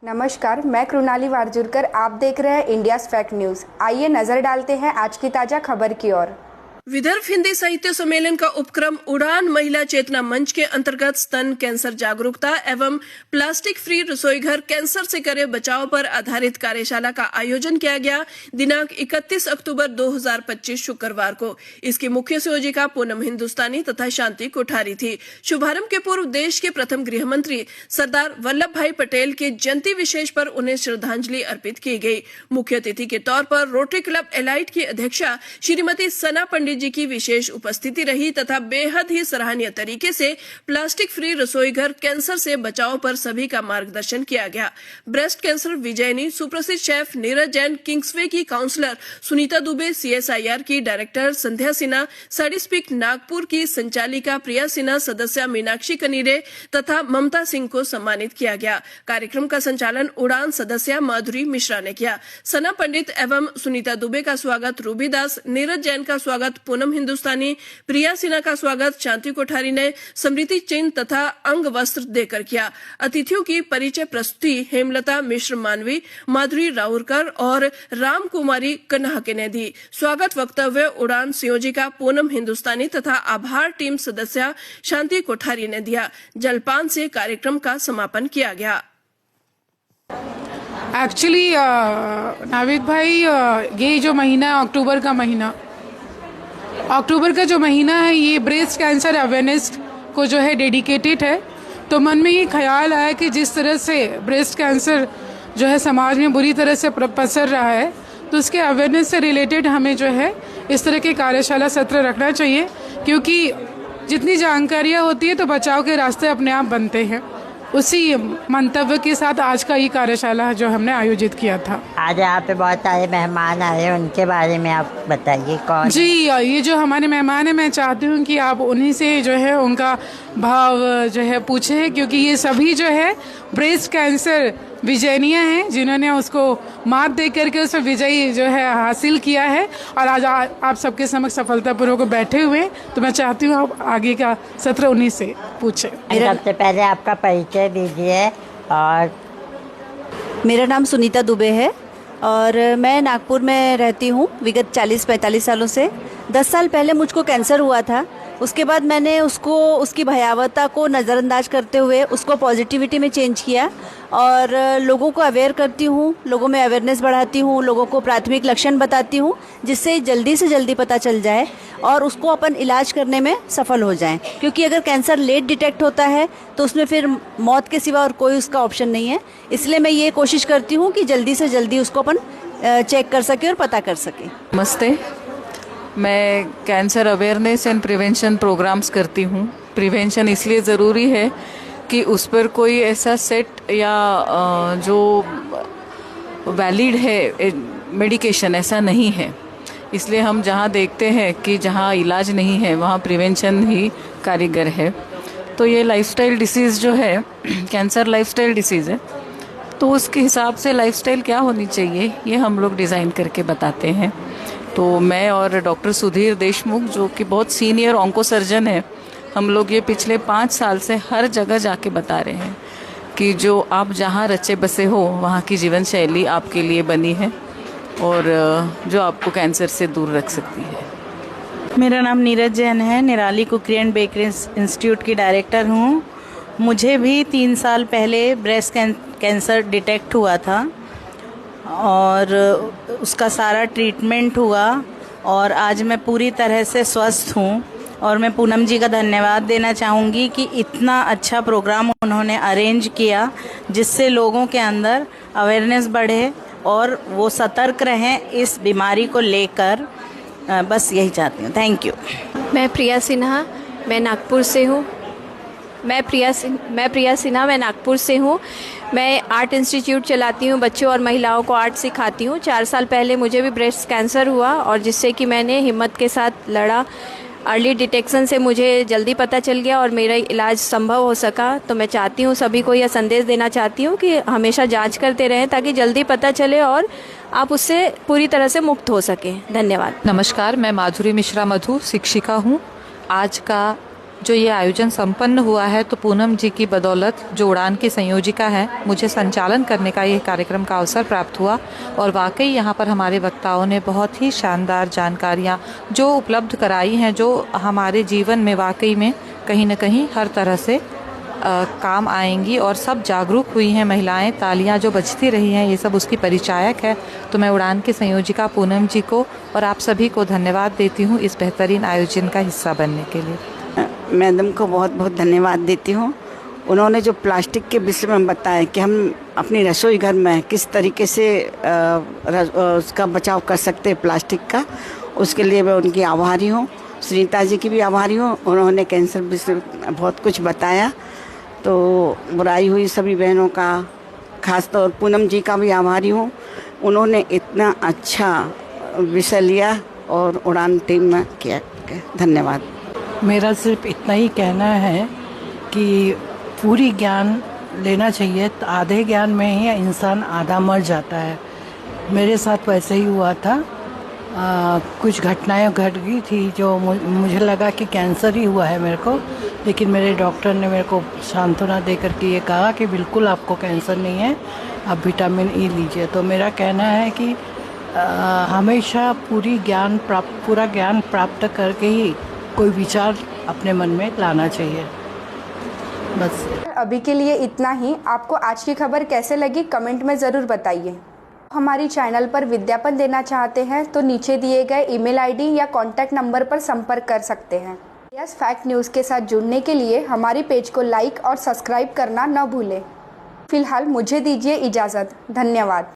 नमस्कार, मैं कृणाली वारजूरकर। आप देख रहे हैं इंडियाज फैक्ट न्यूज। आइए नजर डालते हैं आज की ताजा खबर की ओर। विदर्भ हिंदी साहित्य सम्मेलन का उपक्रम उड़ान महिला चेतना मंच के अंतर्गत स्तन कैंसर जागरूकता एवं प्लास्टिक फ्री रसोईघर कैंसर से करे बचाव पर आधारित कार्यशाला का आयोजन किया गया दिनांक 31 अक्टूबर 2025 शुक्रवार को। इसकी मुख्य संयोजिका पूनम हिंदुस्तानी तथा शांति कोठारी थी। शुभारंभ के पूर्व देश के प्रथम गृह मंत्री सरदार वल्लभ भाई पटेल के जयंती विशेष पर उन्हें श्रद्धांजलि अर्पित की गई। मुख्य अतिथि के तौर पर रोटरी क्लब एलाइट की अध्यक्षा श्रीमती सना पंडित जी की विशेष उपस्थिति रही तथा बेहद ही सराहनीय तरीके से प्लास्टिक फ्री रसोईघर कैंसर से बचाव पर सभी का मार्गदर्शन किया गया। ब्रेस्ट कैंसर विजयनी सुप्रसिद्ध शेफ नीरज जैन, किंग्सवे की काउंसलर सुनीता दुबे, CSIR की डायरेक्टर संध्या सिन्हा, साड़ी स्पीक नागपुर की संचालिका प्रिया सिन्हा, सदस्य मीनाक्षी कनीरे तथा ममता सिंह को सम्मानित किया गया। कार्यक्रम का संचालन उड़ान सदस्य माधुरी मिश्रा ने किया। सना पंडित एवं सुनीता दुबे का स्वागत रूबी दास, नीरज जैन का स्वागत पूनम हिंदुस्तानी, प्रिया सिन्हा का स्वागत शांति कोठारी ने स्मृति चिन्ह तथा अंग वस्त्र देकर किया। अतिथियों की परिचय प्रस्तुति हेमलता मिश्र मानवी, माधुरी राउरकर और राम कुमारी कन्हाके ने दी। स्वागत वक्तव्य उड़ान संयोजिका पूनम हिंदुस्तानी तथा आभार टीम सदस्य शांति कोठारी ने दिया। जलपान से कार्यक्रम का समापन किया गया। एक्चुअली नाविद भाई, ये जो महीना अक्टूबर का जो महीना है ये ब्रेस्ट कैंसर अवेयरनेस को जो है डेडिकेटेड है। तो मन में ये ख्याल आया कि जिस तरह से ब्रेस्ट कैंसर जो है समाज में बुरी तरह से पसर रहा है, तो उसके अवेयरनेस से रिलेटेड हमें जो है इस तरह के कार्यशाला सत्र रखना चाहिए, क्योंकि जितनी जानकारियाँ होती है तो बचाव के रास्ते अपने आप बनते हैं। उसी मंतव्य के साथ आज का ये कार्यशाला जो हमने आयोजित किया था। आज यहाँ पे बहुत सारे मेहमान आए, उनके बारे में आप बताइए कौन? जी, ये जो हमारे मेहमान हैं, मैं चाहती हूँ कि आप उन्हीं से जो है उनका भाव जो है पूछे, क्योंकि ये सभी जो है ब्रेस्ट कैंसर विजयनियाँ हैं, जिन्होंने उसको मात दे करके उसमें विजयी जो है हासिल किया है और आज आप सबके समक्ष सफलतापूर्वक बैठे हुए हैं। तो मैं चाहती हूँ आप आगे का सत्र उन्हीं से पूछें। सबसे पहले आपका परिचय दीजिए। और मेरा नाम सुनीता दुबे है और मैं नागपुर में रहती हूँ विगत 40-45 सालों से। 10 साल पहले मुझको कैंसर हुआ था। उसके बाद मैंने उसकी भयावहता को नज़रअंदाज करते हुए उसको पॉजिटिविटी में चेंज किया और लोगों को अवेयर करती हूँ, लोगों में अवेयरनेस बढ़ाती हूँ, लोगों को प्राथमिक लक्षण बताती हूँ, जिससे जल्दी से जल्दी पता चल जाए और उसको अपन इलाज करने में सफल हो जाएं। क्योंकि अगर कैंसर लेट डिटेक्ट होता है तो उसमें फिर मौत के सिवा और कोई उसका ऑप्शन नहीं है। इसलिए मैं ये कोशिश करती हूँ कि जल्दी से जल्दी उसको अपन चेक कर सके और पता कर सके। नमस्ते, मैं cancer awareness and prevention programmes करती हूँ। प्रिवेंशन इसलिए ज़रूरी है कि उस पर कोई ऐसा सेट या जो वैलिड है मेडिकेशन ऐसा नहीं है। इसलिए हम जहाँ देखते हैं कि जहाँ इलाज नहीं है वहाँ प्रिवेंशन ही कारीगर है। तो ये लाइफस्टाइल डिसीज़ जो है, कैंसर लाइफस्टाइल डिसीज़ है, तो उसके हिसाब से लाइफस्टाइल क्या होनी चाहिए ये हम लोग डिज़ाइन करके बताते हैं। तो मैं और डॉक्टर सुधीर देशमुख, जो कि बहुत सीनियर ऑन्को सर्जन है, हम लोग ये पिछले 5 साल से हर जगह जाके बता रहे हैं कि जो आप जहाँ रचे बसे हो वहाँ की जीवन शैली आपके लिए बनी है और जो आपको कैंसर से दूर रख सकती है। मेरा नाम नीरज जैन है, निराली कुकरी एंड बेकरी इंस्टीट्यूट की डायरेक्टर हूँ। मुझे भी 3 साल पहले ब्रेस्ट कैंसर डिटेक्ट हुआ था और उसका सारा ट्रीटमेंट हुआ और आज मैं पूरी तरह से स्वस्थ हूँ। और मैं पूनम जी का धन्यवाद देना चाहूँगी कि इतना अच्छा प्रोग्राम उन्होंने अरेंज किया, जिससे लोगों के अंदर अवेयरनेस बढ़े और वो सतर्क रहें इस बीमारी को लेकर। बस यही चाहती हूँ। Thank you. मैं प्रिया सिन्हा, मैं नागपुर से हूँ। मैं प्रिया सिन्हा, मैं नागपुर से हूँ। मैं आर्ट इंस्टीट्यूट चलाती हूँ, बच्चों और महिलाओं को आर्ट सिखाती हूँ। 4 साल पहले मुझे भी ब्रेस्ट कैंसर हुआ और जिससे कि मैंने हिम्मत के साथ लड़ा। अर्ली डिटेक्शन से मुझे जल्दी पता चल गया और मेरा इलाज संभव हो सका। तो मैं चाहती हूँ, सभी को यह संदेश देना चाहती हूँ कि हमेशा जांच करते रहें ताकि जल्दी पता चले और आप उससे पूरी तरह से मुक्त हो सकें। धन्यवाद। नमस्कार, मैं माधुरी मिश्रा मधु शिक्षिका हूँ। आज का जो ये आयोजन संपन्न हुआ है तो पूनम जी की बदौलत, जो उड़ान की संयोजिका है, मुझे संचालन करने का ये कार्यक्रम का अवसर प्राप्त हुआ। और वाकई यहाँ पर हमारे वक्ताओं ने बहुत ही शानदार जानकारियाँ जो उपलब्ध कराई हैं, जो हमारे जीवन में वाकई में कहीं न कहीं हर तरह से काम आएंगी। और सब जागरूक हुई हैं महिलाएं, तालियां जो बजती रही हैं, ये सब उसकी परिचायक है। तो मैं उड़ान की संयोजिका पूनम जी को और आप सभी को धन्यवाद देती हूँ इस बेहतरीन आयोजन का हिस्सा बनने के लिए। मैडम को बहुत बहुत धन्यवाद देती हूँ। उन्होंने जो प्लास्टिक के विषय में बताया कि हम अपनी रसोई घर में किस तरीके से उसका बचाव कर सकते हैं प्लास्टिक का, उसके लिए मैं उनकी आभारी हूँ। सुनीता जी की भी आभारी हूँ, उन्होंने कैंसर विषय बहुत कुछ बताया। तो बुराई हुई सभी बहनों का, खास तौर पूनम जी का भी आभारी हूँ। उन्होंने इतना अच्छा विषय लिया और उड़ान टीम में किया। धन्यवाद। मेरा सिर्फ इतना ही कहना है कि पूरी ज्ञान लेना चाहिए। आधे ज्ञान में ही इंसान आधा मर जाता है। मेरे साथ वैसे ही हुआ था। कुछ घटनाएं घट गई थी जो मुझे लगा कि कैंसर ही हुआ है मेरे को, लेकिन मेरे डॉक्टर ने मेरे को सांत्वना दे करके ये कहा कि बिल्कुल आपको कैंसर नहीं है, आप विटामिन ई लीजिए। तो मेरा कहना है कि हमेशा पूरा ज्ञान प्राप्त करके ही कोई विचार अपने मन में लाना चाहिए। बस अभी के लिए इतना ही। आपको आज की खबर कैसे लगी कमेंट में ज़रूर बताइए। हमारी चैनल पर विज्ञापन देना चाहते हैं तो नीचे दिए गए ईमेल आईडी या कॉन्टैक्ट नंबर पर संपर्क कर सकते हैं। इंडियाज़ फैक्ट न्यूज़ के साथ जुड़ने के लिए हमारी पेज को लाइक और सब्सक्राइब करना न भूलें। फिलहाल मुझे दीजिए इजाज़त। धन्यवाद।